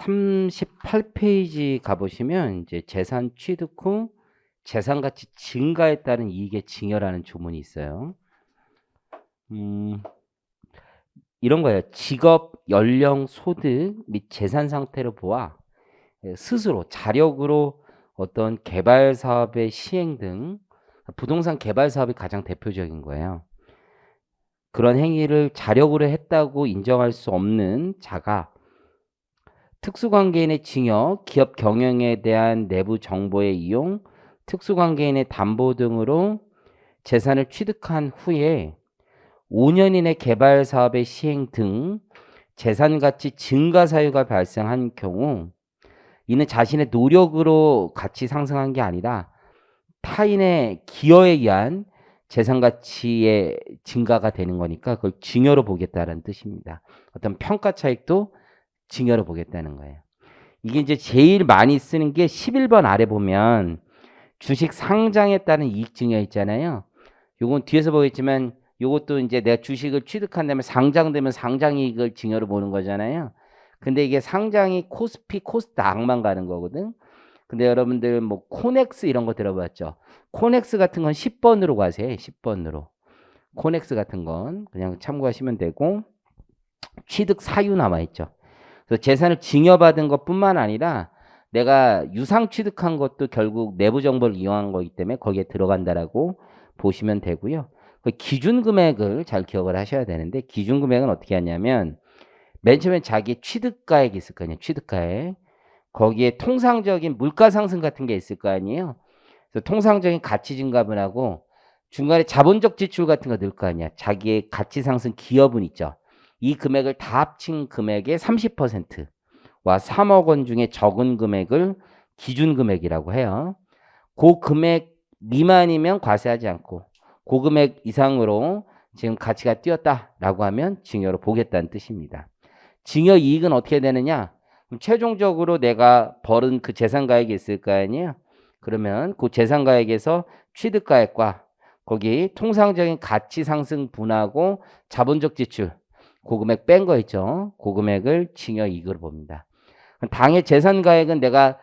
38페이지 가보시면 이제 재산 취득 후 재산 가치 증가에 따른 이익의 증여라는 조문이 있어요. 이런 거예요. 직업, 연령, 소득 및 재산 상태를 보아 스스로 자력으로 어떤 개발 사업의 시행 등 부동산 개발 사업이 가장 대표적인 거예요. 그런 행위를 자력으로 했다고 인정할 수 없는 자가 특수관계인의 증여, 기업 경영에 대한 내부 정보의 이용, 특수관계인의 담보 등으로 재산을 취득한 후에 5년 이내 개발 사업의 시행 등 재산 가치 증가 사유가 발생한 경우 이는 자신의 노력으로 가치 상승한 게 아니라 타인의 기여에 의한 재산 가치의 증가가 되는 거니까 그걸 증여로 보겠다는 뜻입니다. 어떤 평가 차익도 증여로 보겠다는 거예요. 이게 이제 제일 많이 쓰는 게 11번 아래 보면 주식 상장에 따른 이익 증여 있잖아요. 요건 뒤에서 보겠지만 요것도 이제 내가 주식을 취득한 다음에 상장되면 상장이익을 증여로 보는 거잖아요. 근데 이게 상장이 코스피, 코스닥만 가는 거거든. 근데 여러분들 뭐 코넥스 이런 거 들어봤죠? 코넥스 같은 건 10번으로 가세요. 10번으로. 코넥스 같은 건 그냥 참고하시면 되고 취득 사유 남아있죠. 그래서 재산을 증여받은 것뿐만 아니라 내가 유상 취득한 것도 결국 내부 정보를 이용한 거기 때문에 거기에 들어간다라고 보시면 되고요. 그 기준 금액을 잘 기억을 하셔야 되는데 기준 금액은 어떻게 하냐면 맨 처음에 자기 취득가액이 있을 거 아니에요. 취득가액. 거기에 통상적인 물가 상승 같은 게 있을 거 아니에요. 그래서 통상적인 가치 증가분 하고 중간에 자본적 지출 같은 거 넣을 거 아니야. 자기의 가치 상승 기여분 있죠. 이 금액을 다 합친 금액의 30%와 3억 원 중에 적은 금액을 기준 금액이라고 해요. 그 금액 미만이면 과세하지 않고 그 금액 이상으로 지금 가치가 뛰었다라고 하면 증여로 보겠다는 뜻입니다. 증여 이익은 어떻게 되느냐? 그럼 최종적으로 내가 벌은 그 재산가액이 있을 거 아니에요? 그러면 그 재산가액에서 취득가액과 거기 통상적인 가치 상승 분하고 자본적 지출 그 금액 뺀 거 있죠. 그 금액을 증여 이익으로 봅니다. 당의 재산가액은 내가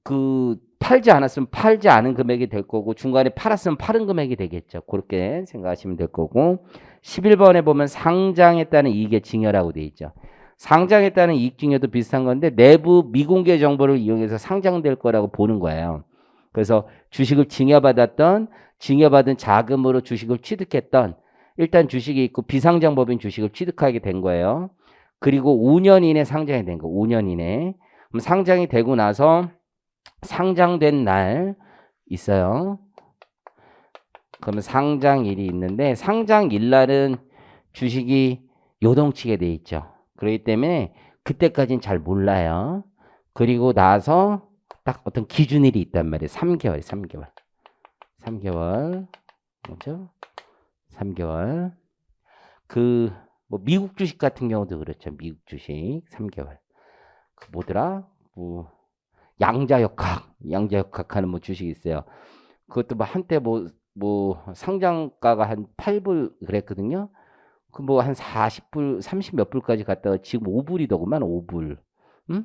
그 팔지 않았으면 팔지 않은 금액이 될 거고 중간에 팔았으면 팔은 금액이 되겠죠. 그렇게 생각하시면 될 거고 11번에 보면 상장에 따른 이익의 증여라고 되어 있죠. 상장에 따른 이익 증여도 비슷한 건데 내부 미공개 정보를 이용해서 상장될 거라고 보는 거예요. 그래서 주식을 증여받았던 증여받은 자금으로 주식을 취득했던 일단 주식이 있고 비상장법인 주식을 취득하게 된 거예요. 그리고 5년 이내 상장이 된 거. 5년 이내. 그럼 상장이 되고 나서 상장된 날 있어요. 그러면 상장일이 있는데 상장일 날은 주식이 요동치게 돼 있죠. 그렇기 때문에 그때까지는 잘 몰라요. 그리고 나서 딱 어떤 기준일이 있단 말이에요. 3개월, 3개월. 3개월. 뭐죠? 3개월. 그 뭐 미국 주식 같은 경우도 그렇죠. 미국 주식 3개월. 그 뭐더라? 뭐 양자역학 하는 뭐 주식이 있어요. 그것도 뭐 한때 뭐 상장가가 한 8불 그랬거든요. 그 뭐 한 40불, 30 몇 불까지 갔다가 지금 5불이더구만, 5불. 응?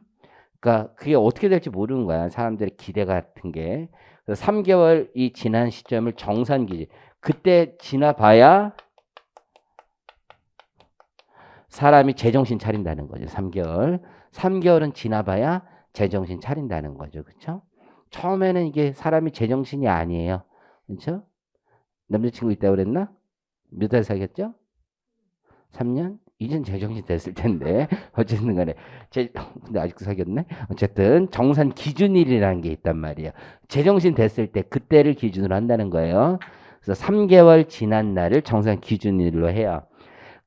그러니까 그게 어떻게 될지 모르는 거야. 사람들의 기대 같은 게. 그래서 3개월이 지난 시점을 정산 기준. 그때 지나봐야 사람이 제정신 차린다는 거죠. 3개월. 3개월은 지나봐야 제정신 차린다는 거죠. 그렇죠? 처음에는 이게 사람이 제정신이 아니에요. 그렇죠? 남자친구 있다고 그랬나? 몇 달 사귀었죠? 3년? 이젠 제정신 됐을 텐데. 어쨌든 간에. 근데 아직도 사귀었네? 어쨌든 정산 기준일이라는 게 있단 말이에요. 제정신 됐을 때 그때를 기준으로 한다는 거예요. 그래서 3개월 지난 날을 정산 기준일로 해요.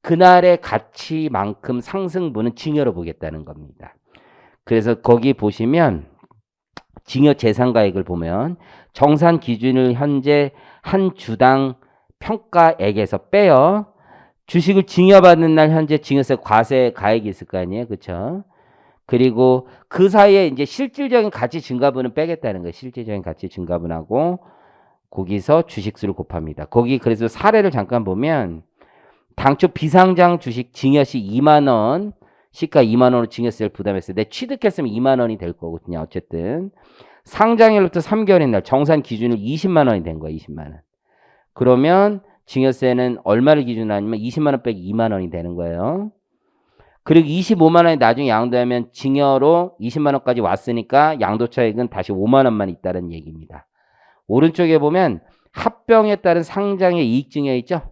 그날의 가치만큼 상승분은 증여로 보겠다는 겁니다. 그래서 거기 보시면 증여 재산가액을 보면 정산 기준을 현재 한 주당 평가액에서 빼요. 주식을 증여받는 날 현재 증여세 과세 가액이 있을 거 아니에요. 그렇죠? 그리고 그 사이에 이제 실질적인 가치 증가분은 빼겠다는 거예요. 실질적인 가치 증가분하고 거기서 주식수를 곱합니다. 거기 그래서 사례를 잠깐 보면 당초 비상장 주식 증여 시 2만 원 시가 2만 원으로 증여세를 부담했어요. 내 취득했으면 2만 원이 될 거거든요. 어쨌든 상장일로부터 3개월인 날 정산 기준으로 20만 원이 된 거예요. 20만 원. 그러면 증여세는 얼마를 기준으로 하냐면 20만 원 빼기 2만 원이 되는 거예요. 그리고 25만 원이 나중에 양도하면 증여로 20만 원까지 왔으니까 양도차익은 다시 5만 원만 있다는 얘기입니다. 오른쪽에 보면 합병에 따른 상장의 이익 증여 있죠?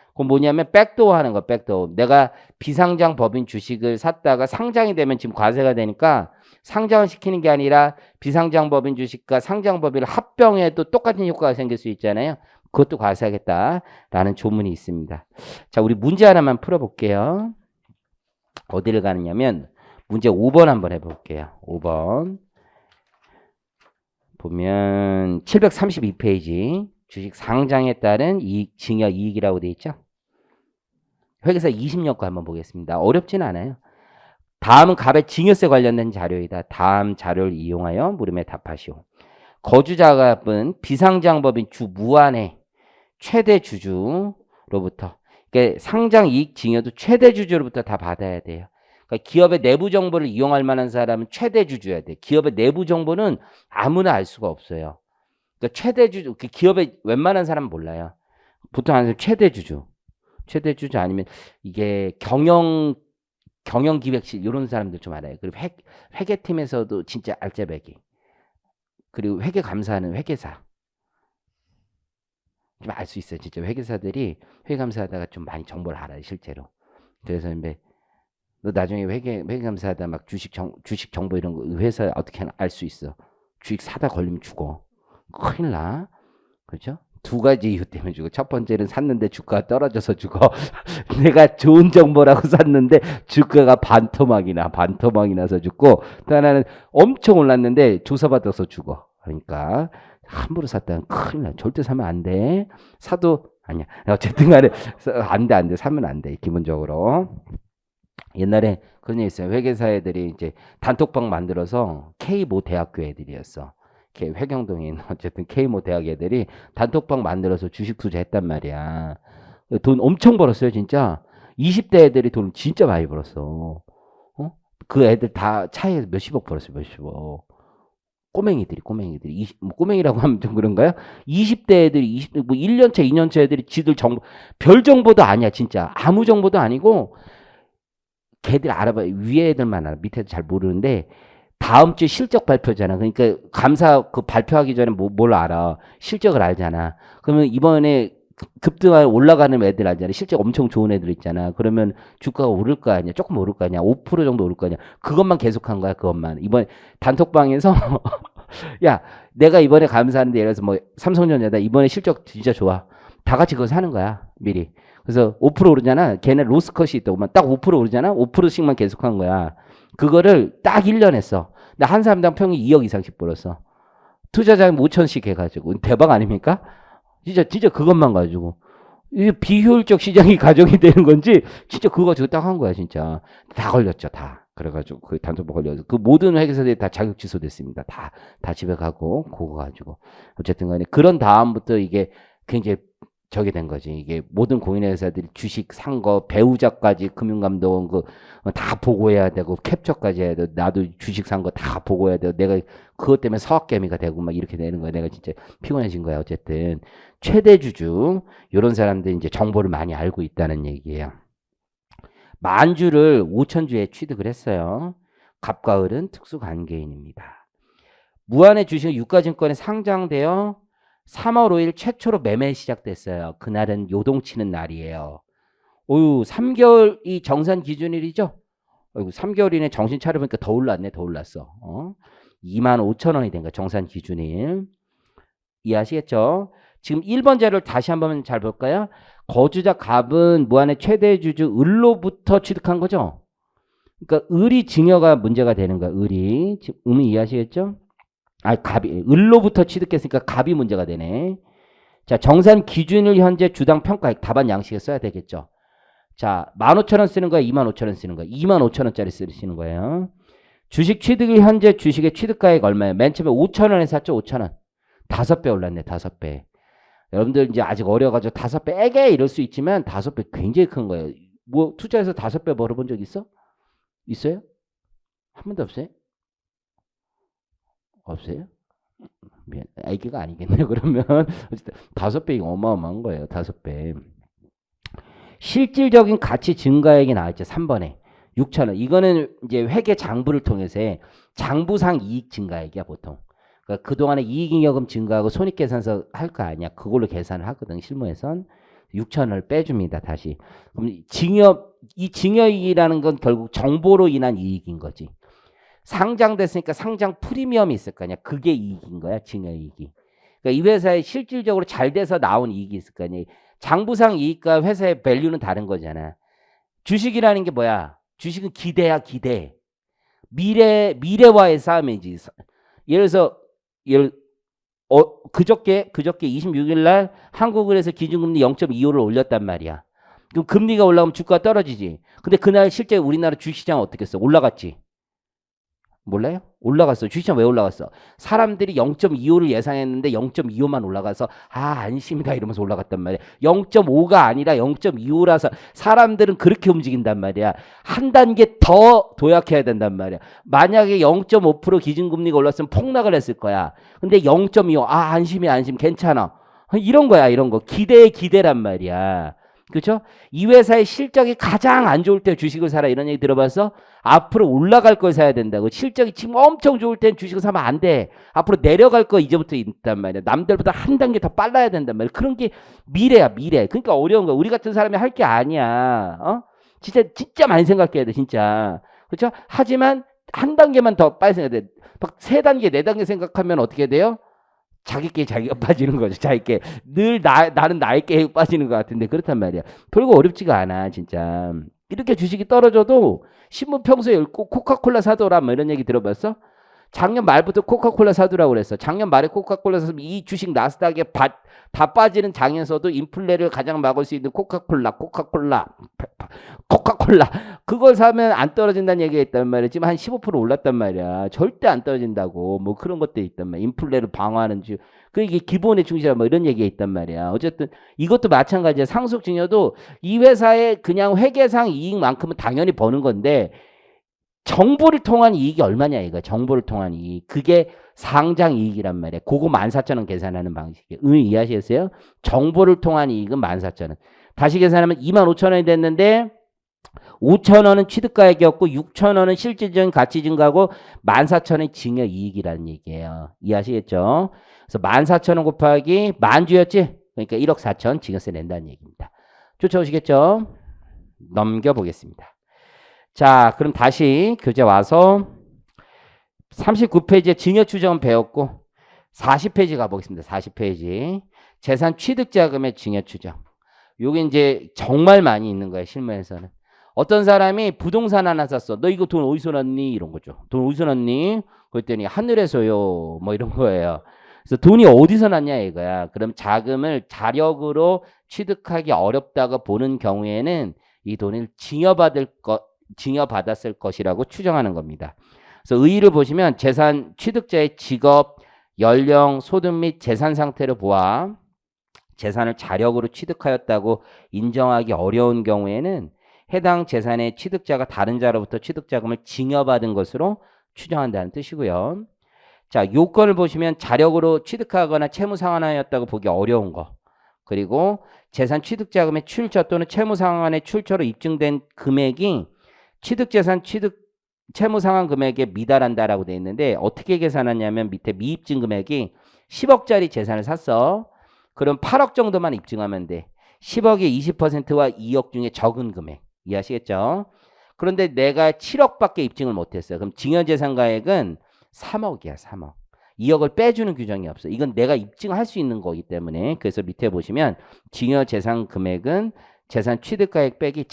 그건 뭐냐면 백도어 하는 거, 백도어. 내가 비상장 법인 주식을 샀다가 상장이 되면 지금 과세가 되니까 상장을 시키는 게 아니라 비상장 법인 주식과 상장 법인을 합병해도 똑같은 효과가 생길 수 있잖아요. 그것도 과세하겠다라는 조문이 있습니다. 자, 우리 문제 하나만 풀어볼게요. 어디를 가느냐면 문제 5번 한번 해볼게요. 5번 보면 732페이지 주식 상장에 따른 이익, 증여 이익이라고 되어 있죠. 회계사 20년 거 한번 보겠습니다. 어렵진 않아요. 다음은 갑의 증여세 관련된 자료이다. 다음 자료를 이용하여 물음에 답하시오. 거주자갑은 비상장법인 주 무한의 최대 주주로부터, 그러니까 상장 이익 증여도 최대 주주로부터 다 받아야 돼요. 그러니까 기업의 내부 정보를 이용할 만한 사람은 최대 주주여야 돼. 기업의 내부 정보는 아무나 알 수가 없어요. 그러니까 최대 주주, 기업의 웬만한 사람은 몰라요. 보통 하는 최대 주주. 최대 주주 아니면 이게 경영기획실 이런 사람들 좀 알아요. 그리고 회계팀에서도 진짜 알짜배기. 그리고 회계감사하는 회계사. 좀 알 수 있어요. 진짜 회계사들이 회계감사하다가 좀 많이 정보를 알아요. 실제로. 그래서 너 나중에 회계감사하다 막 주식 정보 이런 거 회사 어떻게 알 수 있어. 주식 사다 걸리면 죽어. 큰일 나. 그렇죠? 두 가지 이유 때문에 죽어. 첫 번째는 샀는데 주가가 떨어져서 죽어. 내가 좋은 정보라고 샀는데 주가가 반토막이 나서 죽고, 또 하나는 엄청 올랐는데 조사받아서 죽어. 그러니까 함부로 샀다는 큰일 나. 절대 사면 안 돼. 사도 아니야. 어쨌든 간에 안 돼. 사면 안 돼. 기본적으로. 옛날에 그런 얘기 있어요. 회계사 애들이 이제 단톡방 만들어서 K모 대학교 애들이었어. 회경동에 있는 어쨌든 K모 대학 애들이 단톡방 만들어서 주식 투자했단 말이야. 돈 엄청 벌었어요, 진짜. 20대 애들이 돈 진짜 많이 벌었어. 어? 그 애들 다 차에 몇십억 벌었어요, 몇십억. 꼬맹이들이. 뭐 꼬맹이라고 하면 좀 그런가요? 20대 애들이, 뭐 1년차, 2년차 애들이 지들 정보, 별 정보도 아니야, 진짜. 아무 정보도 아니고, 걔들 알아봐. 위에 애들만 알아. 밑에 애들 잘 모르는데, 다음 주 실적 발표잖아. 그러니까 감사 그 발표하기 전에 뭘 알아. 실적을 알잖아. 그러면 이번에 급등하게 올라가는 애들 알잖아. 실적 엄청 좋은 애들 있잖아. 그러면 주가가 오를 거 아니야. 조금 오를 거 아니야. 5% 정도 오를 거 아니야. 그것만 계속한 거야. 그것만. 이번 단톡방에서 야, 내가 이번에 감사하는데 예를 들어서 뭐 삼성전자다. 이번에 실적 진짜 좋아. 다 같이 그거 사는 거야. 미리. 그래서 5% 오르잖아. 걔네 로스컷이 있다고. 딱 5% 오르잖아. 5%씩만 계속한 거야. 그거를 딱 1년 했어. 근데 한 사람당 평균 2억 이상씩 벌었어. 투자자금 5천씩 해가지고. 대박 아닙니까? 진짜 그것만 가지고. 이게 비효율적 시장이 가정이 되는 건지, 진짜 그거 가지고 딱 한 거야, 진짜. 다 걸렸죠, 다. 그래가지고, 그 단톡방 걸려서. 그 모든 회계사들이 다 자격 취소됐습니다. 다 집에 가고, 그거 가지고. 어쨌든 간에, 그런 다음부터 이게 굉장히 저게 된 거지. 이게 모든 공인회사들이 주식 산 거, 배우자까지 금융감독원 다 보고해야 되고, 캡처까지 해야 되고, 나도 주식 산 거 다 보고해야 되고, 내가 그것 때문에 사업개미가 되고 막 이렇게 되는 거야. 내가 진짜 피곤해진 거야. 어쨌든 최대 주주 이런 사람들이 이제 정보를 많이 알고 있다는 얘기예요. 만주를 5천주에 취득을 했어요. 갑과 을은 특수관계인입니다. 무한의 주식은 유가증권에 상장되어 3월 5일 최초로 매매 시작됐어요. 그날은 요동치는 날이에요. 3개월이 정산 기준일이죠? 3개월이네. 정신 차려보니까 더 올랐네. 더 올랐어. 25,000원이 된 거야. 정산 기준일. 이해하시겠죠? 지금 1번 자료를 다시 한번 잘 볼까요? 거주자 갑은 무한의 최대 주주 을로부터 취득한 거죠? 그러니까 을이 증여가 문제가 되는 거야. 을이. 지금 이해하시겠죠? 갑이. 을로부터 취득했으니까 갑이 문제가 되네. 자, 정산 기준일 현재 주당 평가액 답안 양식에 써야 되겠죠? 자, 15,000원 쓰는 거야? 25,000원 쓰는 거야? 25,000원짜리 쓰시는 거예요. 주식 취득일 현재 주식의 취득가액 얼마예요? 맨 처음에 5,000원에 샀죠? 5,000원. 5배 올랐네. 5배. 여러분들 이제 아직 어려가지고 5배 에게 이럴 수 있지만 5배 굉장히 큰 거예요. 뭐 투자해서 5배 벌어본 적 있어? 있어요? 한 번도 없어요? 없어요? 미안, 애기가 아니겠네 그러면. 어쨌든 5배 어마어마한 거예요. 5배. 실질적인 가치 증가액이 나왔죠. 3번에. 6천 원. 이거는 이제 회계 장부를 통해서의 장부상 이익 증가액이야, 보통. 그러니까 그동안에 이익잉여금 증가하고 손익계산서 할 거 아니야. 그걸로 계산을 하거든, 실무에선. 6천 원을 빼줍니다, 다시. 그럼 이 증여이익이라는 건 결국 정보로 인한 이익인 거지. 상장됐으니까 상장 프리미엄이 있을 거 아니야. 그게 이익인 거야, 증여이익이. 그러니까 이 회사에 실질적으로 잘 돼서 나온 이익이 있을 거 아니야. 장부상 이익과 회사의 밸류는 다른 거잖아. 주식이라는 게 뭐야? 주식은 기대야, 기대. 미래와의 싸움이지. 예를 들어서 그저께 26일 날 한국은행에서 기준금리 0.25를 올렸단 말이야. 그럼 금리가 올라오면 주가가 떨어지지. 근데 그날 실제 우리나라 주식시장 어떻게 했어? 올라갔지. 몰라요? 올라갔어. 주식시장 왜 올라갔어? 사람들이 0.25를 예상했는데 0.25만 올라가서 안심이다 이러면서 올라갔단 말이야. 0.5가 아니라 0.25라서 사람들은 그렇게 움직인단 말이야. 한 단계 더 도약해야 된단 말이야. 만약에 0.5% 기준금리가 올랐으면 폭락을 했을 거야. 근데 0.25 안심 괜찮아. 이런 거야, 이런 거. 기대의 기대란 말이야. 그렇죠? 이 회사의 실적이 가장 안 좋을 때 주식을 사라 이런 얘기 들어봐서 앞으로 올라갈 걸 사야 된다고. 실적이 지금 엄청 좋을 땐 주식을 사면 안 돼. 앞으로 내려갈 거 이제부터 있단 말이야. 남들보다 한 단계 더 빨라야 된단 말이야. 그런 게 미래야, 미래. 그러니까 어려운 거야. 우리 같은 사람이 할 게 아니야. 진짜 많이 생각해야 돼, 진짜. 그렇죠? 하지만 한 단계만 더 빨리 생각해야 돼. 막 3단계, 4단계 생각하면 어떻게 돼요? 자기께 자기가 빠지는 거죠. 자기께 늘 나는 나의 계획 빠지는 것 같은데 그렇단 말이야. 별거 어렵지가 않아, 진짜. 이렇게 주식이 떨어져도 신문 평소에 읽고 코카콜라 사더라 뭐 이런 얘기 들어봤어? 작년 말부터 코카콜라 사두라고 그랬어. 작년 말에 코카콜라 사면 이 주식 나스닥에 다 빠지는 장에서도 인플레를 가장 막을 수 있는 코카콜라 그걸 사면 안 떨어진다는 얘기가 있단 말이야. 지금 한 15% 올랐단 말이야. 절대 안 떨어진다고. 뭐 그런 것들이 있단 말이야. 인플레를 방어하는 그 이게 기본에 충실한 뭐 이런 얘기가 있단 말이야. 어쨌든 이것도 마찬가지야. 상속증여도 이 회사의 그냥 회계상 이익만큼은 당연히 버는 건데 정보를 통한 이익이 얼마냐 이거. 정보를 통한 이익. 그게 상장 이익이란 말이야. 그거 14,000원 계산하는 방식이에요. 이해하시겠어요? 정보를 통한 이익은 14,000원. 다시 계산하면 25,000원이 됐는데 5,000원은 취득가액이었고 6,000원은 실질적인 가치 증가하고 14,000원이 증여 이익이라는 얘기예요. 이해하시겠죠? 그래서 14,000원 곱하기 만주였지? 그러니까 1억 4천 증여세 낸다는 얘기입니다. 쫓아오시겠죠? 넘겨보겠습니다. 자, 그럼 다시 교재 와서 39페이지에 증여 추정은 배웠고 40페이지 가보겠습니다. 40페이지. 재산 취득자금의 증여 추정. 요게 이제 정말 많이 있는 거예요. 실무에서는. 어떤 사람이 부동산 하나 샀어. 너 이거 돈 어디서 났니? 이런 거죠. 돈 어디서 났니? 그랬더니 하늘에서요. 뭐 이런 거예요. 그래서 돈이 어디서 났냐 이거야. 그럼 자금을 자력으로 취득하기 어렵다고 보는 경우에는 이 돈을 증여받았을 것이라고 추정하는 겁니다. 그래서 의의를 보시면 재산 취득자의 직업, 연령, 소득 및 재산 상태를 보아 재산을 자력으로 취득하였다고 인정하기 어려운 경우에는 해당 재산의 취득자가 다른 자로부터 취득자금을 증여받은 것으로 추정한다는 뜻이고요. 자, 요건을 보시면 자력으로 취득하거나 채무상환하였다고 보기 어려운 거. 그리고 재산 취득자금의 출처 또는 채무상환의 출처로 입증된 금액이 취득재산 채무상환 금액에 미달한다라고 돼 있는데 어떻게 계산하냐면 밑에 미입증 금액이 10억짜리 재산을 샀어. 그럼 8억 정도만 입증하면 돼. 10억의 20%와 2억 중에 적은 금액. 이해하시겠죠? 그런데 내가 7억밖에 입증을 못했어요. 그럼 증여재산가액은 3억이야. 3억. 2억을 빼주는 규정이 없어. 이건 내가 입증할 수 있는 거기 때문에. 그래서 밑에 보시면 증여재산 금액은 재산 취득가액 빼기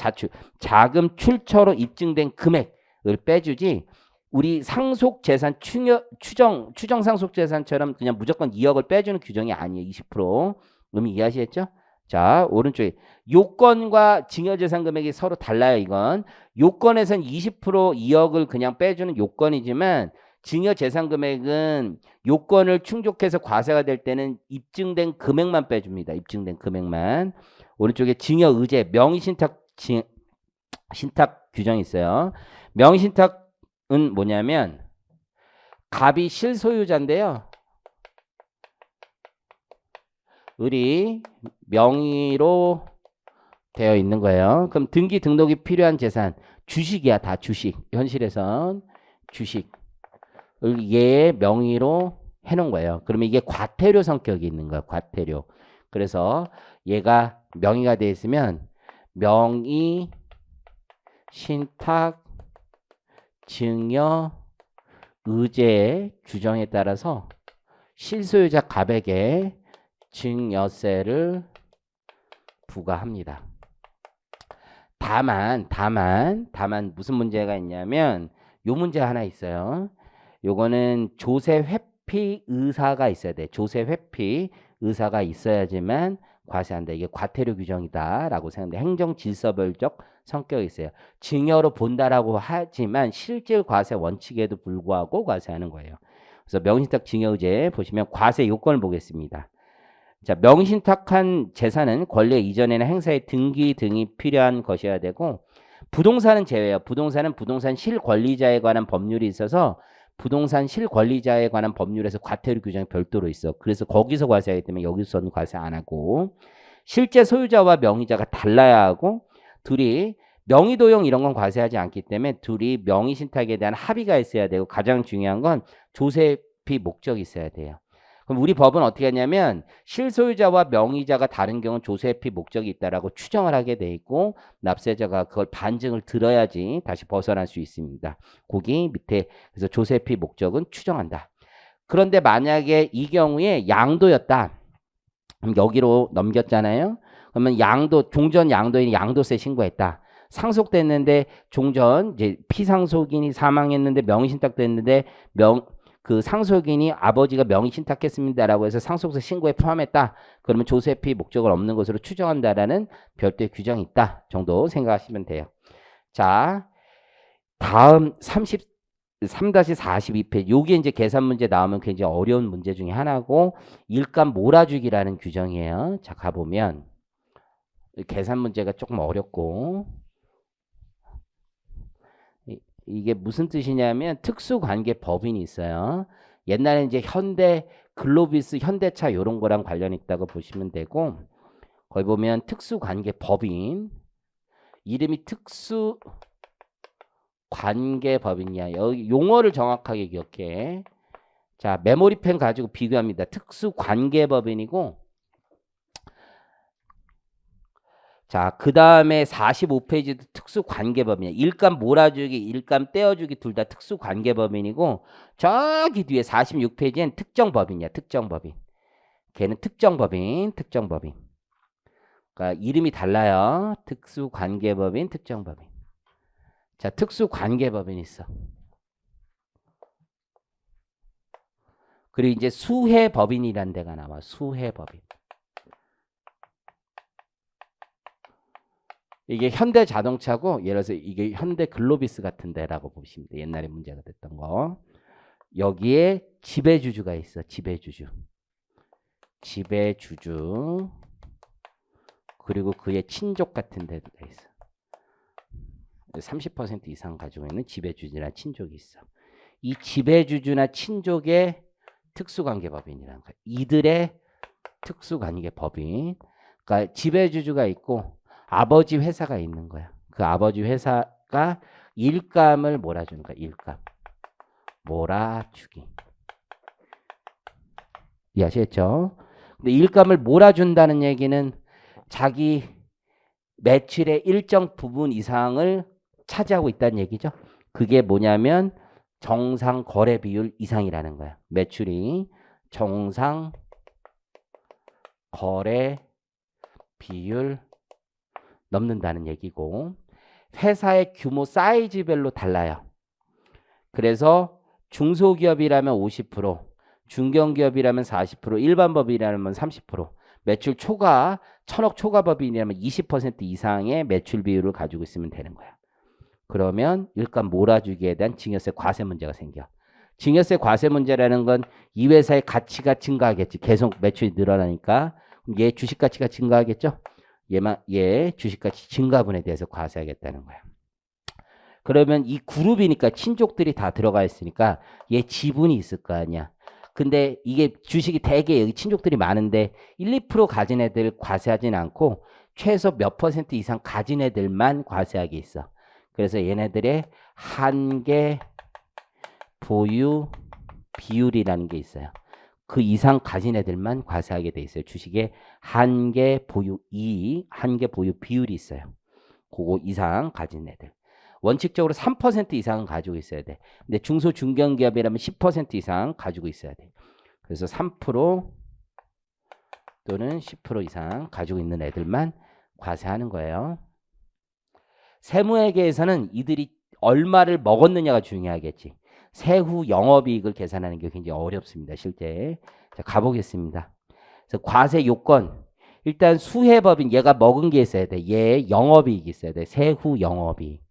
자금 출처로 입증된 금액을 빼주지 우리 상속재산 추정 상속재산처럼 그냥 무조건 2억을 빼주는 규정이 아니에요. 20%. 의미 이해하시겠죠? 자, 오른쪽에 요건과 증여재산 금액이 서로 달라요. 이건 요건에선 20% 2억을 그냥 빼주는 요건이지만 증여재산 금액은 요건을 충족해서 과세가 될 때는 입증된 금액만 빼줍니다. 입증된 금액만. 오른쪽에 증여의제 명의신탁 신탁 규정이 있어요. 명의신탁은 뭐냐면 갑이 실소유자인데요. 을이 명의로 되어 있는 거예요. 그럼 등기 등록이 필요한 재산, 주식이야. 다 주식. 현실에선 주식을 얘의 명의로 해놓은 거예요. 그러면 이게 과태료 성격이 있는 거예요. 과태료. 그래서 얘가 명의가 되어 있으면 명의 신탁 증여 의제의 규정에 따라서 실소유자 갑에게 증여세를 부과합니다. 다만 무슨 문제가 있냐면 요 문제 하나 있어요. 요거는 조세 회피 의사가 있어야 돼. 조세 회피 의사가 있어야지만 과세한다. 이게 과태료 규정이다라고 생각합니다. 행정질서별적 성격이 있어요. 증여로 본다라고 하지만 실질 과세 원칙에도 불구하고 과세하는 거예요. 그래서 명의신탁 증여의제 보시면 과세 요건을 보겠습니다. 자, 명의신탁한 재산은 권리 이전이나 행사의 등기 등이 필요한 것이어야 되고 부동산은 제외예요. 부동산은 부동산 실권리자에 관한 법률이 있어서 부동산 실권리자에 관한 법률에서 과태료 규정이 별도로 있어. 그래서 거기서 과세하기 때문에 여기서는 과세 안 하고 실제 소유자와 명의자가 달라야 하고 둘이 명의도용 이런 건 과세하지 않기 때문에 둘이 명의신탁에 대한 합의가 있어야 되고 가장 중요한 건 조세피 목적이 있어야 돼요. 그럼 우리 법은 어떻게 하냐면 실소유자와 명의자가 다른 경우는 조세피 목적이 있다라고 추정을 하게 돼 있고 납세자가 그걸 반증을 들어야지 다시 벗어날 수 있습니다. 거기 밑에 그래서 조세피 목적은 추정한다. 그런데 만약에 이 경우에 양도였다. 그럼 여기로 넘겼잖아요. 그러면 종전 양도인이 양도세 신고했다. 상속됐는데 종전 이제 피상속인이 사망했는데 명의신탁됐는데 그 상속인이 아버지가 명의신탁했습니다라고 해서 상속세 신고에 포함했다. 그러면 조세피 목적을 없는 것으로 추정한다라는 별도의 규정이 있다 정도 생각하시면 돼요. 자, 다음 3-42페이지. 요게 이제 계산 문제 나오면 굉장히 어려운 문제 중에 하나고 일감 몰아주기라는 규정이에요. 자, 가보면 계산 문제가 조금 어렵고 이게 무슨 뜻이냐면 특수관계 법인이 있어요. 옛날에 이제 현대 글로비스 현대차 이런 거랑 관련 있다고 보시면 되고 거기 보면 특수관계 법인 이름이 특수관계 법인이야. 여기 용어를 정확하게 기억해. 자, 메모리펜 가지고 비교합니다. 특수관계 법인이고 자, 그 다음에 45페이지도 특수관계법인이에요. 일감 몰아주기, 일감 떼어주기 둘 다 특수관계법인이고 저기 뒤에 46페이지엔 특정법인이야. 특정법인. 걔는 특정법인. 그러니까 이름이 달라요. 특수관계법인, 특정법인. 자, 특수관계법인 있어. 그리고 이제 수혜법인이라는 데가 나와. 수혜법인. 이게 현대 자동차고 예를 들어서 이게 현대 글로비스 같은 데라고 보시면 돼요. 옛날에 문제가 됐던 거. 여기에 지배주주가 있어. 지배주주. 그리고 그의 친족 같은 데도 있어. 30% 이상 가지고 있는 지배주주나 친족이 있어. 이 지배주주나 친족의 특수관계법인이라는 거야. 이들의 특수관계법인. 그러니까 지배주주가 있고 아버지 회사가 있는 거야. 그 아버지 회사가 일감을 몰아주는 거야. 일감. 몰아주기. 이해하시겠죠? 근데 일감을 몰아준다는 얘기는 자기 매출의 일정 부분 이상을 차지하고 있다는 얘기죠. 그게 뭐냐면 정상 거래 비율 이상이라는 거야. 매출이 정상 거래 비율 넘는다는 얘기고 회사의 규모 사이즈별로 달라요. 그래서 중소기업이라면 50%, 중견기업이라면 40%, 일반법인이라면 30%, 매출 초과, 1000억 초과법인이라면 20% 이상의 매출 비율을 가지고 있으면 되는 거야. 그러면 일감 몰아주기에 대한 증여세 과세 문제가 생겨. 증여세 과세 문제라는 건 이 회사의 가치가 증가하겠지. 계속 매출이 늘어나니까. 그럼 얘 주식 가치가 증가하겠죠. 얘 주식 가치 증가분에 대해서 과세하겠다는 거야. 그러면 이 그룹이니까 친족들이 다 들어가 있으니까 얘 지분이 있을 거 아니야. 근데 이게 주식이 되게 여기 친족들이 많은데 1, 2% 가진 애들 과세하진 않고 최소 몇 퍼센트 이상 가진 애들만 과세하게 있어. 그래서 얘네들의 한계 보유 비율이라는 게 있어요. 그 이상 가진 애들만 과세하게 돼 있어요. 주식에 한계 보유 한계 보유 비율이 있어요. 그거 이상 가진 애들. 원칙적으로 3% 이상은 가지고 있어야 돼. 근데 중소 중견기업이라면 10% 이상 가지고 있어야 돼. 그래서 3% 또는 10% 이상 가지고 있는 애들만 과세하는 거예요. 세무회계에서는 이들이 얼마를 먹었느냐가 중요하겠지. 세후 영업이익을 계산하는 게 굉장히 어렵습니다. 실제. 자, 가보겠습니다. 그래서 과세 요건. 일단 수혜법인 얘가 먹은 게 있어야 돼. 얘 영업이익이 있어야 돼. 세후 영업이익.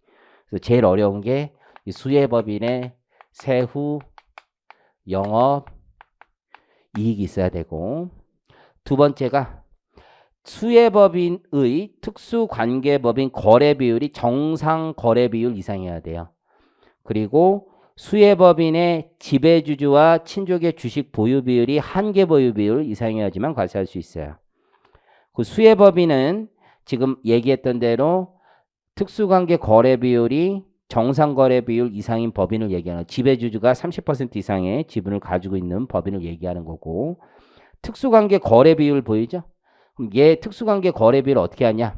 그래서 제일 어려운 게 수혜법인의 세후 영업 이익이 있어야 되고, 두 번째가 수혜법인의 특수관계법인 거래비율이 정상 거래비율 이상이어야 돼요. 그리고 수혜법인의 지배주주와 친족의 주식 보유 비율이 한계 보유 비율 이상이어야지만 과세할 수 있어요. 그 수혜법인은 지금 얘기했던 대로 특수관계 거래 비율이 정상 거래 비율 이상인 법인을 얘기하는, 지배주주가 30% 이상의 지분을 가지고 있는 법인을 얘기하는 거고, 특수관계 거래 비율 보이죠? 그럼 얘 특수관계 거래 비율을 어떻게 하냐?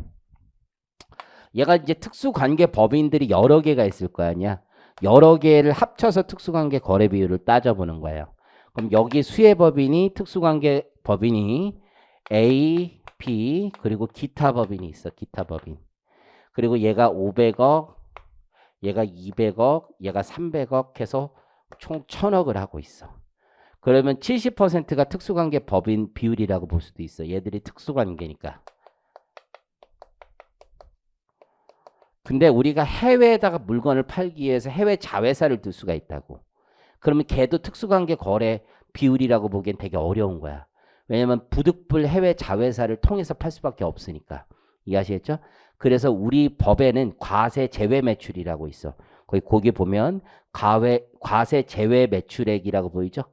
얘가 이제 특수관계 법인들이 여러 개가 있을 거 아니야. 여러 개를 합쳐서 특수관계 거래 비율을 따져보는 거예요. 그럼 여기 수혜법인이 특수관계 법인이 A, B 그리고 기타 법인이 있어. 기타 법인. 그리고 얘가 500억, 얘가 200억, 얘가 300억 해서 총 1000억을 하고 있어. 그러면 70%가 특수관계 법인 비율이라고 볼 수도 있어. 얘들이 특수관계니까. 근데 우리가 해외에다가 물건을 팔기 위해서 해외 자회사를 둘 수가 있다고. 그러면 걔도 특수관계 거래 비율이라고 보기엔 되게 어려운 거야. 왜냐면 부득불 해외 자회사를 통해서 팔 수밖에 없으니까. 이해하시겠죠? 그래서 우리 법에는 과세 제외 매출이라고 있어. 거기 보면 과세 제외 매출액이라고 보이죠?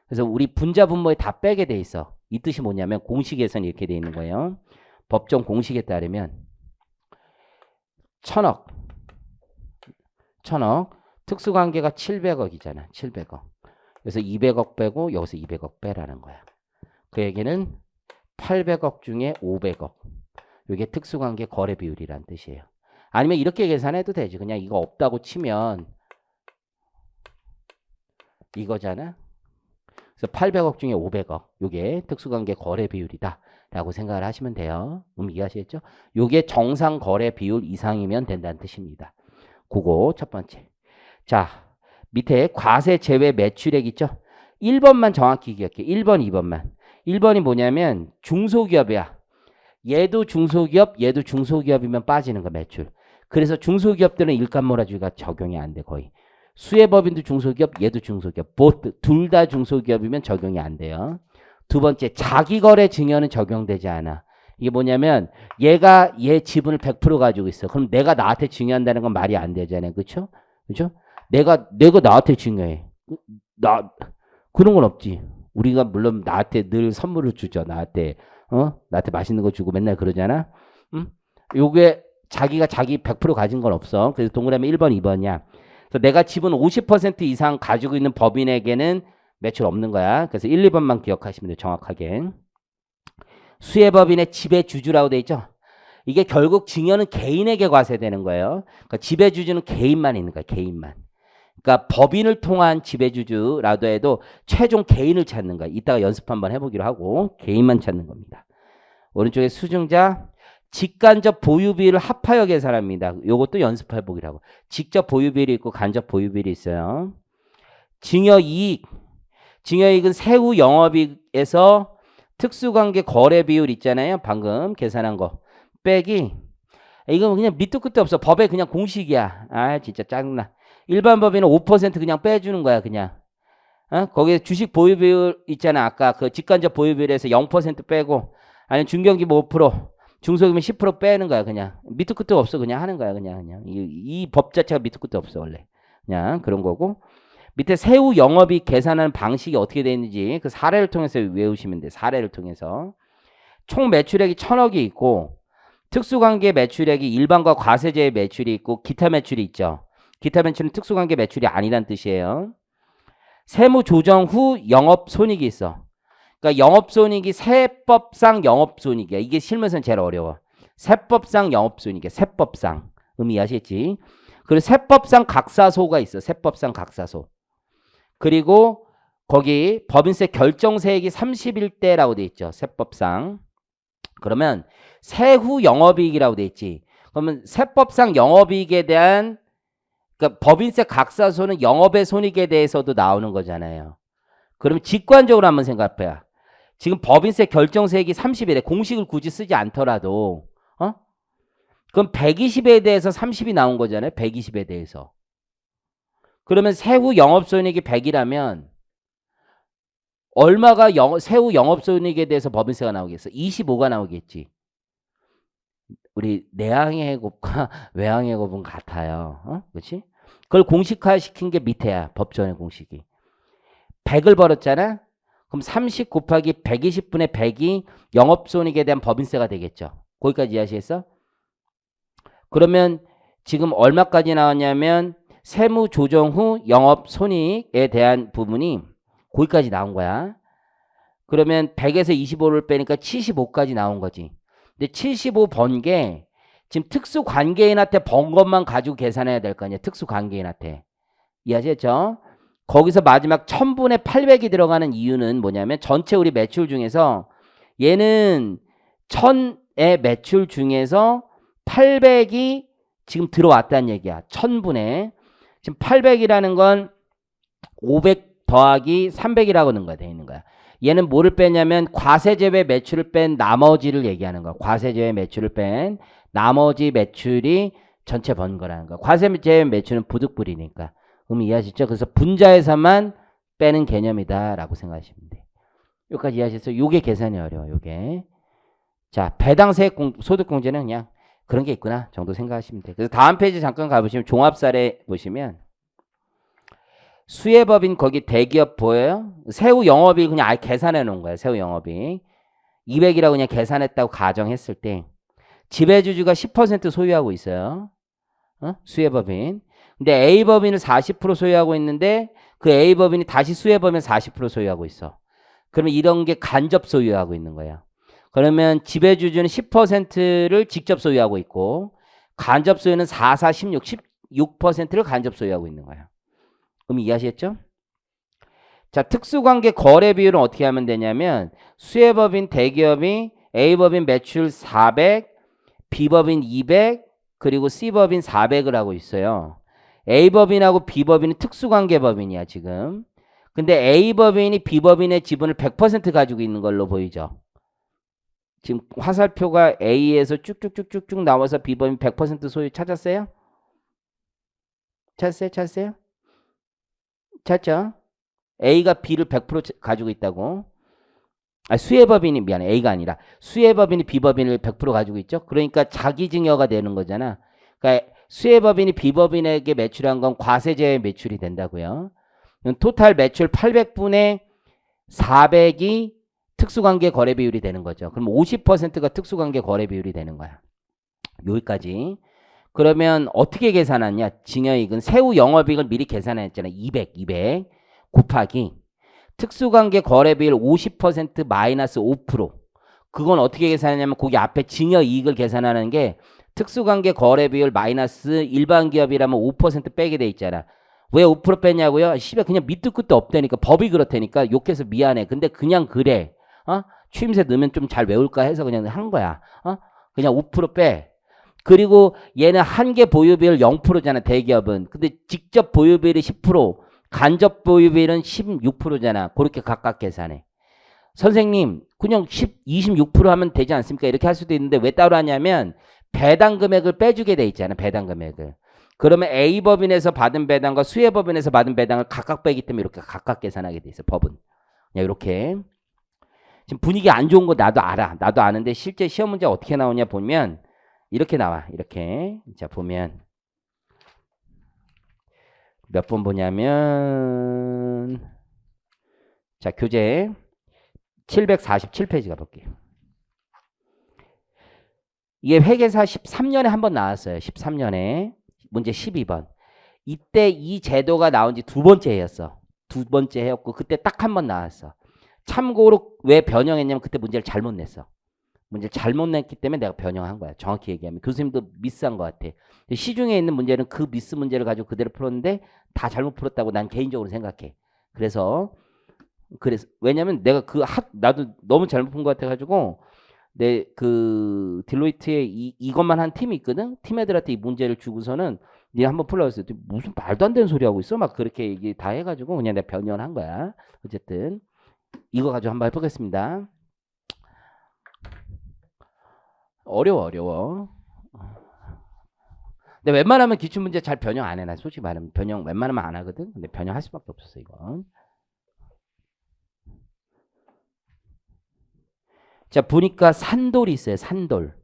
그래서 우리 분자 분모에 다 빼게 돼 있어. 이 뜻이 뭐냐면 공식에서는 이렇게 돼 있는 거예요. 법정 공식에 따르면 1000억 특수관계가 700억이잖아. 700억. 그래서 200억 빼고 여기서 200억 빼라는 거야. 그 얘기는 800억 중에 500억. 이게 특수관계 거래 비율이란 뜻이에요. 아니면 이렇게 계산해도 되지. 그냥 이거 없다고 치면 이거잖아. 그래서 800억 중에 500억. 이게 특수관계 거래 비율이다 라고 생각을 하시면 돼요. 이해하시겠죠? 이게 정상 거래 비율 이상이면 된다는 뜻입니다. 그거 첫 번째. 자, 밑에 과세 제외 매출액 있죠? 1번만 정확히 기억해. 1번, 2번만. 1번이 뭐냐면 중소기업이야. 얘도 중소기업이면 빠지는 거 매출. 그래서 중소기업들은 일감 몰아주기가 적용이 안 돼. 거의. 수혜법인도 중소기업, 얘도 중소기업. 둘 다 중소기업이면 적용이 안 돼요. 두 번째, 자기거래 증여는 적용되지 않아. 이게 뭐냐면 얘가 얘 지분을 100% 가지고 있어. 그럼 내가 나한테 증여한다는 건 말이 안 되잖아요. 그렇죠? 그렇죠? 내가 나한테 증여해. 그런 건 없지. 우리가 물론 나한테 늘 선물을 주죠. 나한테 맛있는 거 주고 맨날 그러잖아. 응? 요게 자기가 자기 100% 가진 건 없어. 그래서 동그라미 1번, 2번이야. 그래서 내가 지분 50% 이상 가지고 있는 법인에게는 매출 없는 거야. 그래서 1, 2번만 기억하시면 돼요. 정확하게. 수혜법인의 지배주주라고 돼 있죠. 이게 결국 증여는 개인에게 과세되는 거예요. 그러니까 지배주주는 개인만 있는 거야. 개인만. 그러니까 법인을 통한 지배주주라도 해도 최종 개인을 찾는 거야. 이따가 연습 한번 해보기로 하고 개인만 찾는 겁니다. 오른쪽에 수증자 직간접 보유비를 합하여 계산합니다. 이것도 연습해보기로 하고. 직접 보유비율이 있고 간접 보유비율이 있어요. 증여이익은 세후 영업이익에서 특수관계 거래 비율 있잖아요. 방금 계산한 거. 빼기. 이건 그냥 밑도 끝도 없어. 법에 그냥 공식이야. 아 진짜 짜증나. 일반 법인은 5% 그냥 빼주는 거야. 그냥. 거기에 주식 보유 비율 있잖아. 아까 그 직간접 보유 비율에서 0% 빼고 아니면 중견기업 5%. 중소기업은 10% 빼는 거야 그냥. 밑도 끝도 없어 그냥 하는 거야 그냥. 이 법 자체가 밑도 끝도 없어 원래. 그냥 그런 거고. 밑에 세후 영업이익 계산하는 방식이 어떻게 되어 있는지 그 사례를 통해서 외우시면 돼. 사례를 통해서. 총 매출액이 1,000억이 있고 특수관계 매출액이 일반과 과세제의 매출이 있고 기타 매출이 있죠. 기타 매출은 특수관계 매출이 아니란 뜻이에요. 세무 조정 후 영업손익이 있어. 그러니까 영업손익이 세법상 영업손익이야. 이게 실무에서는 제일 어려워. 세법상 영업손익이야. 세법상. 의미하시겠지? 그리고 세법상 각사소가 있어. 세법상 각사소. 그리고 거기 법인세 결정세액이 31대라고 돼 있죠. 세법상. 그러면 세후 영업이익이라고 돼 있지. 그러면 세법상 영업이익에 대한 그러니까 법인세 각사소는 영업의 손익에 대해서도 나오는 거잖아요. 그럼 직관적으로 한번 생각해봐. 지금 법인세 결정세액이 30이래. 공식을 굳이 쓰지 않더라도 그럼 120에 대해서 30이 나온 거잖아요. 120에 대해서. 그러면 세후 영업손익이 100이라면 얼마가 세후 영업손익에 대해서 법인세가 나오겠어? 25가 나오겠지. 우리 내항의 곱과 외항의 곱은 같아요. 그렇지? 그걸 공식화 시킨 게 밑에야. 법전의 공식이. 100을 벌었잖아? 그럼 30 곱하기 120분의 100이 영업손익에 대한 법인세가 되겠죠. 거기까지 이해하시겠어? 그러면 지금 얼마까지 나왔냐면 세무 조정 후 영업손익에 대한 부분이 거기까지 나온 거야. 그러면 100에서 25를 빼니까 75까지 나온 거지. 근데 75 번 게 지금 특수관계인한테 번 것만 가지고 계산해야 될 거 아니야. 특수관계인한테. 이해하셨죠? 거기서 마지막 1000분의 800이 들어가는 이유는 뭐냐면 전체 우리 매출 중에서 얘는 1000의 매출 중에서 800이 지금 들어왔다는 얘기야. 1000분의. 지금 800이라는 건 500 더하기 300이라고 돼 있는 거야. 얘는 뭐를 빼냐면 과세제외 매출을 뺀 나머지를 얘기하는 거야. 과세제외 매출을 뺀 나머지 매출이 전체 번 거라는 거야. 과세제외 매출은 부득불이니까. 이해하시죠? 그래서 분자에서만 빼는 개념이다라고 생각하시면 돼. 여기까지 이해하셨어요? 요게 계산이 어려워. 요게. 자, 배당세 소득공제는 그냥 그런 게 있구나 정도 생각하시면 돼. 그래서 다음 페이지 잠깐 가보시면 종합사례 보시면 수혜법인 거기 대기업 보여요? 세후 영업이익 그냥 아예 계산해 놓은 거예요. 세후 영업이익 200이라고 그냥 계산했다고 가정했을 때 지배주주가 10% 소유하고 있어요. 수혜법인. 근데 A법인을 40% 소유하고 있는데 그 A법인이 다시 수혜법인 40% 소유하고 있어. 그러면 이런 게 간접 소유하고 있는 거야. 그러면 지배주주는 10%를 직접 소유하고 있고 간접 소유는 4, 4, 16, 16%를 간접 소유하고 있는 거야. 그럼 이해하셨죠? 자, 특수관계 거래 비율은 어떻게 하면 되냐면 수혜법인 대기업이 A법인 매출 400, B법인 200, 그리고 C법인 400을 하고 있어요. A법인하고 B법인은 특수관계법인이야 지금. 근데 A법인이 B법인의 지분을 100% 가지고 있는 걸로 보이죠. 지금 화살표가 A에서 쭉쭉쭉쭉쭉 나와서 B법인 100% 소유 찾았어요? 찾았어요? 찾죠? A가 B를 100% 가지고 있다고. 수혜법인이 미안해. A가 아니라 수혜법인이 B법인을 100% 가지고 있죠. 그러니까 자기증여가 되는 거잖아. 그러니까 수혜법인이 B법인에게 매출한 건 과세제의 매출이 된다고요. 토탈 매출 800분의 400이 특수관계 거래 비율이 되는 거죠. 그럼 50%가 특수관계 거래 비율이 되는 거야. 여기까지. 그러면 어떻게 계산하냐? 증여이익은 세후 영업이익을 미리 계산했잖아요. 200 곱하기 특수관계 거래 비율 50% 마이너스 5%. 그건 어떻게 계산하냐면 거기 앞에 증여이익을 계산하는 게 특수관계 거래 비율 마이너스 일반 기업이라면 5% 빼게 돼 있잖아. 왜 5% 뺐냐고요? 씨발 그냥 밑도 끝도 없다니까. 법이 그렇다니까. 욕해서 미안해. 근데 그냥 그래. 추임새 넣으면 좀 잘 외울까 해서 그냥 한 거야. 그냥 5% 빼. 그리고 얘는 한계 보유비율 0%잖아. 대기업은. 근데 직접 보유비율이 10%, 간접 보유비율은 16%잖아. 그렇게 각각 계산해. 선생님 그냥 26% 하면 되지 않습니까? 이렇게 할 수도 있는데 왜 따로 하냐면 배당 금액을 빼주게 돼 있잖아. 배당 금액을. 그러면 A법인에서 받은 배당과 수혜법인에서 받은 배당을 각각 빼기 때문에 이렇게 각각 계산하게 돼 있어. 법은. 그냥 이렇게. 지금 분위기 안 좋은 거 나도 알아. 나도 아는데 실제 시험 문제 어떻게 나오냐 보면 이렇게 나와. 이렇게. 자, 보면 몇 번 보냐면 자, 교재 747페이지 가볼게요. 이게 회계사 13년에 한 번 나왔어요. 13년에 문제 12번. 이때 이 제도가 나온 지 두 번째 해였어. 두 번째 해였고 그때 딱 한 번 나왔어. 참고로 왜 변형했냐면 그때 문제를 잘못 냈어. 문제를 잘못 냈기 때문에 내가 변형한 거야. 정확히 얘기하면. 교수님도 미스한 것 같아. 시중에 있는 문제는 그 미스 문제를 가지고 그대로 풀었는데 다 잘못 풀었다고 난 개인적으로 생각해. 그래서 왜냐면 내가 나도 너무 잘못 푼 것 같아가지고 내 그 딜로이트에 이것만 한 팀이 있거든. 팀 애들한테 이 문제를 주고서는 니 한번 풀라고 했어. 무슨 말도 안 되는 소리 하고 있어? 막 그렇게 얘기 다 해가지고 그냥 내가 변형한 거야. 어쨌든 이거 가지고 한번 해보겠습니다. 어려워. 근데 웬만하면 기출문제 잘 변형 안 해. 나 솔직히 말하면 변형 웬만하면 안 하거든. 근데 변형할 수밖에 없었어 이건. 자, 보니까 산돌이 있어요. 산돌.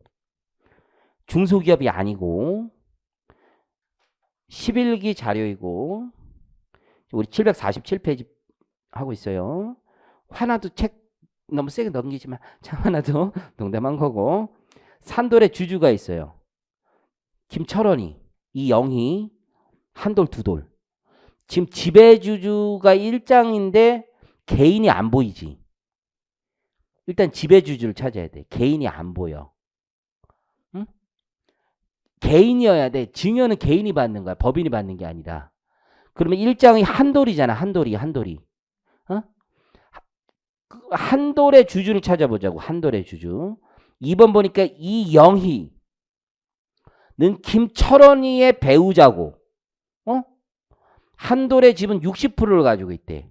중소기업이 아니고 11기 자료이고 우리 747페이지 하고 있어요. 하나도 책 너무 세게 넘기지만 참 하나도 농담한 거고 산돌의 주주가 있어요. 김철원이, 이영희, 한돌, 두돌. 지금 지배주주가 1장인데 개인이 안 보이지. 일단 지배주주를 찾아야 돼. 개인이 안 보여. 응? 개인이어야 돼. 증여는 개인이 받는 거야. 법인이 받는 게 아니라. 그러면 1장이 한돌이잖아. 한돌이. 어? 한돌의 주주를 찾아보자고. 한돌의 주주. 2번 보니까 이영희는 김철원이의 배우자고. 한돌의 집은 60%를 가지고 있대.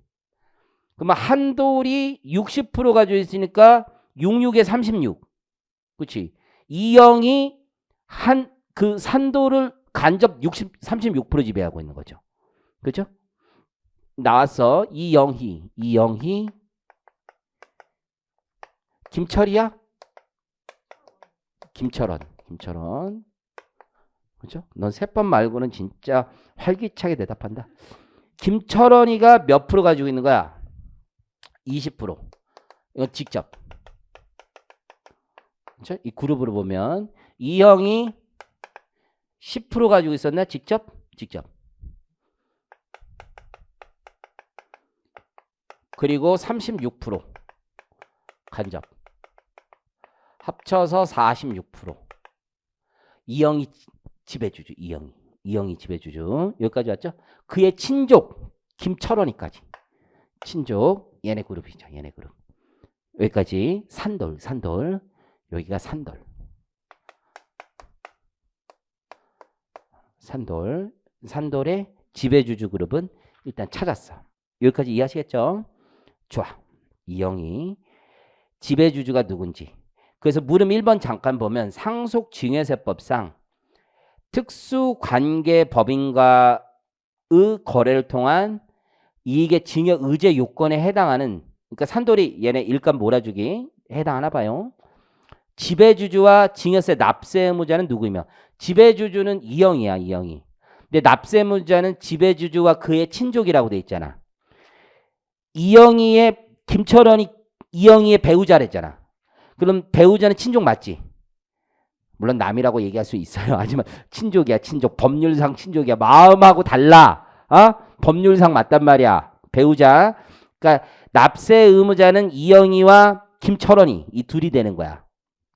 그러면 한돌이 60% 가지고 있으니까 66에 36. 그렇지? 이영이 그 산돌을 간접 36% 지배하고 있는 거죠. 그렇죠? 나왔어. 이영희. 김철이야? 김철원. 그렇죠? 넌 세 번 말고는 진짜 활기차게 대답한다. 김철원이가 몇 프로 가지고 있는 거야? 20%. 이건 직접. 그렇죠? 이 그룹으로 보면 이형이 10% 가지고 있었나? 직접. 그리고 36% 간접. 합쳐서 46%. 이형이 지배주주. 이형이 지배주주. 여기까지 왔죠? 그의 친족 김철원이까지. 친족 얘네 그룹이죠. 얘네 그룹. 여기까지 산돌. 여기가 산돌의 지배주주 그룹은 일단 찾았어. 여기까지 이해하시겠죠? 좋아. 이영희 지배주주가 누군지. 그래서 물음 1번 잠깐 보면 상속증여세법상 특수관계법인과의 거래를 통한 이익의 증여 의제 요건에 해당하는, 그러니까 산돌이 얘네 일감 몰아주기 해당하나 봐요. 지배주주와 증여세 납세 의무자는 누구이며, 지배주주는 이영이야. 근데 납세 의무자는 지배주주와 그의 친족이라고 돼 있잖아. 김철원이 이영희의 배우자랬잖아. 그럼 배우자는 친족 맞지? 물론 남이라고 얘기할 수 있어요. 하지만 친족이야. 법률상 친족이야. 마음하고 달라. 법률상 맞단 말이야. 배우자. 그러니까 납세 의무자는 이영희와 김철원이 이 둘이 되는 거야.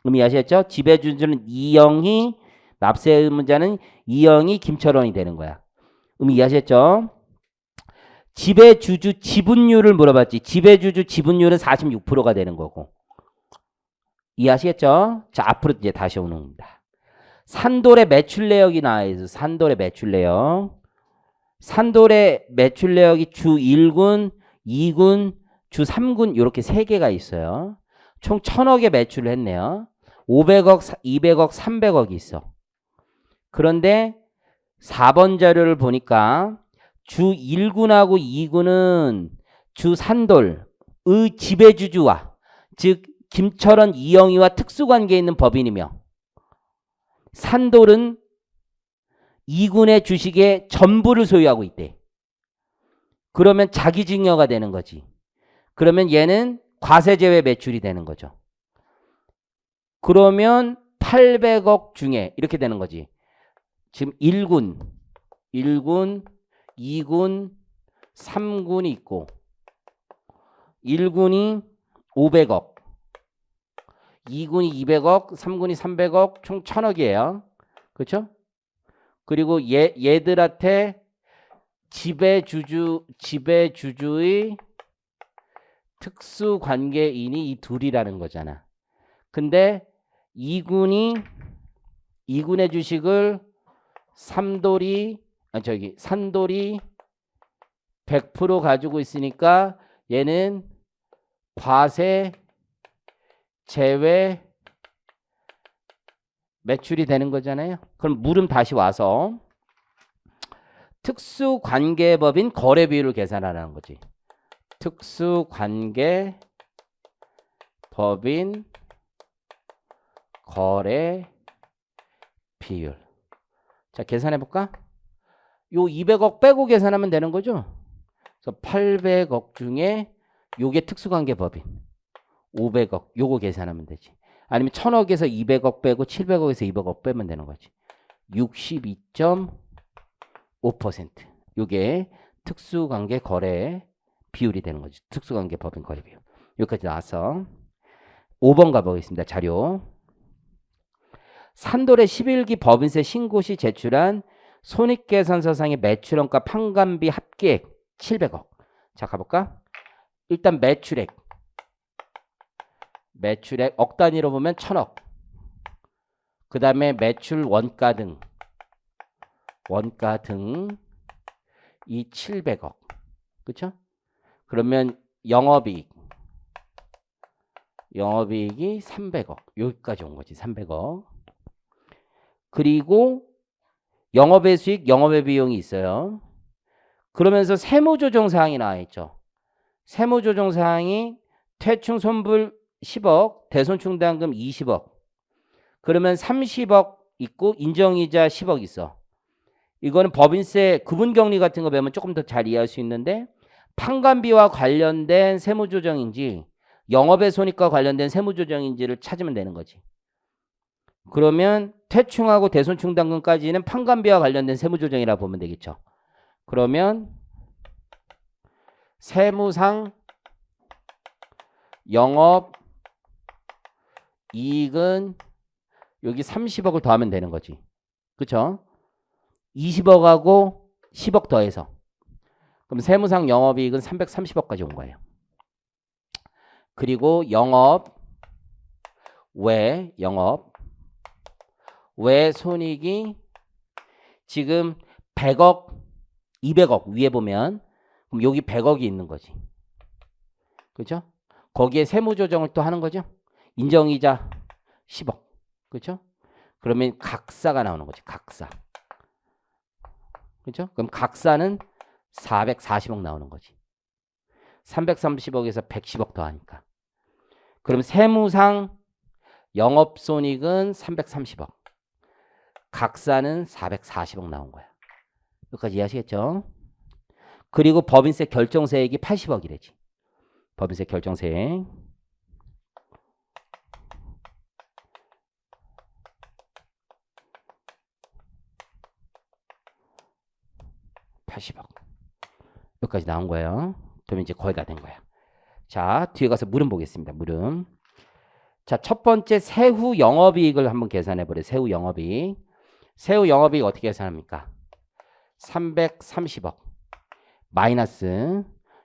의미 아시겠죠? 지배주주는 이영희, 납세 의무자는 이영희, 김철원이 되는 거야. 의미 이해하셨죠? 지배주주 지분율을 물어봤지. 지배주주 지분율은 46%가 되는 거고. 이해하시겠죠? 자, 앞으로 이제 다시 오는 겁니다. 산돌의 매출 내역이 나와 있어. 산돌의 매출 내역. 산돌의 매출 내역이 주 1군, 2군, 주 3군 이렇게 3개가 있어요. 총 1000억의 매출을 했네요. 500억, 200억, 300억이 있어. 그런데 4번 자료를 보니까 주 1군하고 2군은 주 산돌의 지배주주와 즉 김철원, 이영희와 특수관계에 있는 법인이며 산돌은 이군의 주식의 전부를 소유하고 있대. 그러면 자기증여가 되는 거지. 그러면 얘는 과세제외 매출이 되는 거죠. 그러면 800억 중에 이렇게 되는 거지. 지금 1군, 2군, 3군이 있고 1군이 500억, 2군이 200억, 3군이 300억, 총 1000억이에요. 그렇죠? 그리고 얘들한테 지배주주의 특수관계인이 이 둘이라는 거잖아. 근데 2군의 주식을 산돌이 100% 가지고 있으니까 얘는 과세 제외 매출이 되는 거잖아요. 그럼 물음 다시 와서 특수관계법인 거래 비율을 계산하라는 거지. 특수관계법인 거래 비율. 자, 계산해 볼까? 요 200억 빼고 계산하면 되는 거죠. 그래서 800억 중에 요게 특수관계법인 500억 요거 계산하면 되지. 아니면 1000억에서 200억 빼고 700억에서 200억 빼면 되는 거지. 62.5%. 요게 특수관계 거래 비율이 되는 거지. 특수관계 법인 거래 비율. 여기까지 나와서 5번 가보겠습니다. 자료. 산돌의 11기 법인세 신고 시 제출한 손익계산서상의 매출원가 판관비 합계액 700억. 자, 가볼까? 일단 매출액 억 단위로 보면 1000억. 그 다음에 매출 원가 등 이 700억. 그쵸? 그러면 영업이익이 300억. 여기까지 온 거지. 300억. 그리고 영업의 수익, 영업의 비용이 있어요. 그러면서 세무조정사항이 나와 있죠. 세무조정사항이 퇴충 손불 10억, 대손충당금 20억. 그러면 30억 있고 인정이자 10억 있어. 이거는 법인세 구분격리 같은 거 배우면 조금 더 잘 이해할 수 있는데 판관비와 관련된 세무조정인지 영업의 손익과 관련된 세무조정인지를 찾으면 되는 거지. 그러면 퇴충하고 대손충당금까지는 판관비와 관련된 세무조정이라 보면 되겠죠. 그러면 세무상 영업 이익은 여기 30억을 더하면 되는 거지. 그쵸? 20억하고 10억 더해서. 그럼 세무상 영업이익은 330억까지 온 거예요. 그리고 외 손익이 지금 100억, 200억 위에 보면 그럼 여기 100억이 있는 거지. 그렇죠? 거기에 세무조정을 또 하는 거죠. 인정이자 10억. 그렇죠? 그러면 각사가 나오는 거지. 각사. 그렇죠? 그럼 각사는 440억 나오는 거지. 330억에서 110억 더하니까. 그럼 세무상 영업손익은 330억. 각사는 440억 나온 거야. 여기까지 이해하시겠죠? 그리고 법인세 결정세액이 80억이래지. 법인세 결정세액. 80억. 여기까지 나온 거예요. 그러면 이제 거의 다 된 거야. 자, 뒤에 가서 물음 보겠습니다. 물음. 자, 첫 번째 세후 영업이익을 한번 계산해 보래요. 세후 영업이익. 세후 영업이익 어떻게 계산합니까? 330억 마이너스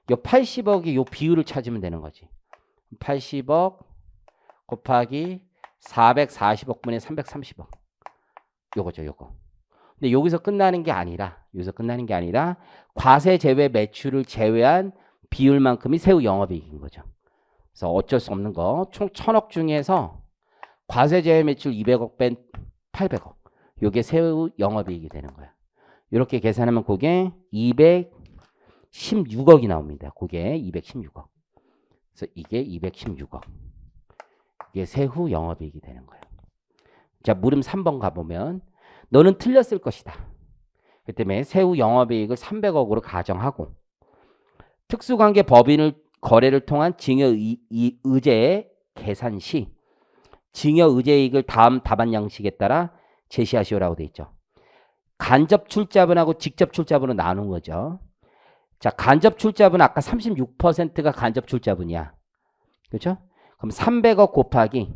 요 80억이 요 비율을 찾으면 되는 거지. 80억 곱하기 440억 분의 330억. 요거죠, 요거. 근데 여기서 끝나는 게 아니라 과세 제외 매출을 제외한 비율만큼이 세후 영업이익인 거죠. 그래서 어쩔 수 없는 거. 총 1000억 중에서 과세 제외 매출 200억 뺀 800억. 요게 세후 영업이익이 되는 거야. 이렇게 계산하면 그게 216억이 나옵니다. 그게 216억. 그래서 이게 216억. 그게 세후 영업이익이 되는 거예요. 자, 물음 3번 가보면 너는 틀렸을 것이다. 그 때문에 세후 영업이익을 300억으로 가정하고 특수관계 법인을 거래를 통한 증여의제의 계산 시 증여의제이익을 다음 답안 양식에 따라 제시하시오라고 돼 있죠. 간접 출자분하고 직접 출자분은 나눈 거죠. 자, 간접 출자분 아까 36%가 간접 출자분이야. 그렇죠? 그럼 300억 곱하기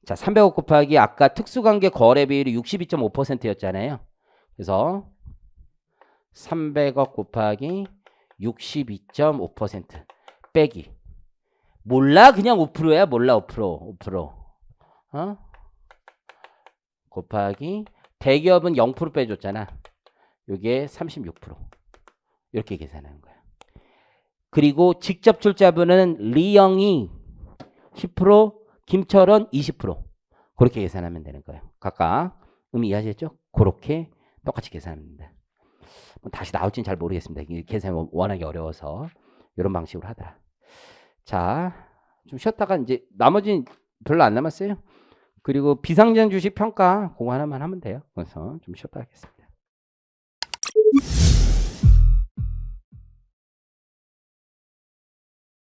자, 300억 곱하기 아까 특수관계 거래 비율이 62.5%였잖아요. 그래서 300억 곱하기 62.5% 빼기 몰라 그냥 5%야. 몰라 5%. 어? 곱하기 대기업은 0% 빼줬잖아. 요게 36%. 이렇게 계산하는 거야. 그리고 직접 출자분은 리영이 10%, 김철원 20%. 그렇게 계산하면 되는 거예요. 각각 의미 이해하셨죠? 그렇게 똑같이 계산하면 됩니다. 다시 나올지는 잘 모르겠습니다. 이게 계산이 워낙에 어려워서 이런 방식으로 하더라. 자, 좀 쉬었다가 이제 나머지는 별로 안 남았어요. 그리고 비상장 주식 평가 그거 하나만 하면 돼요. 그래서 좀 쉬었다 하겠습니다.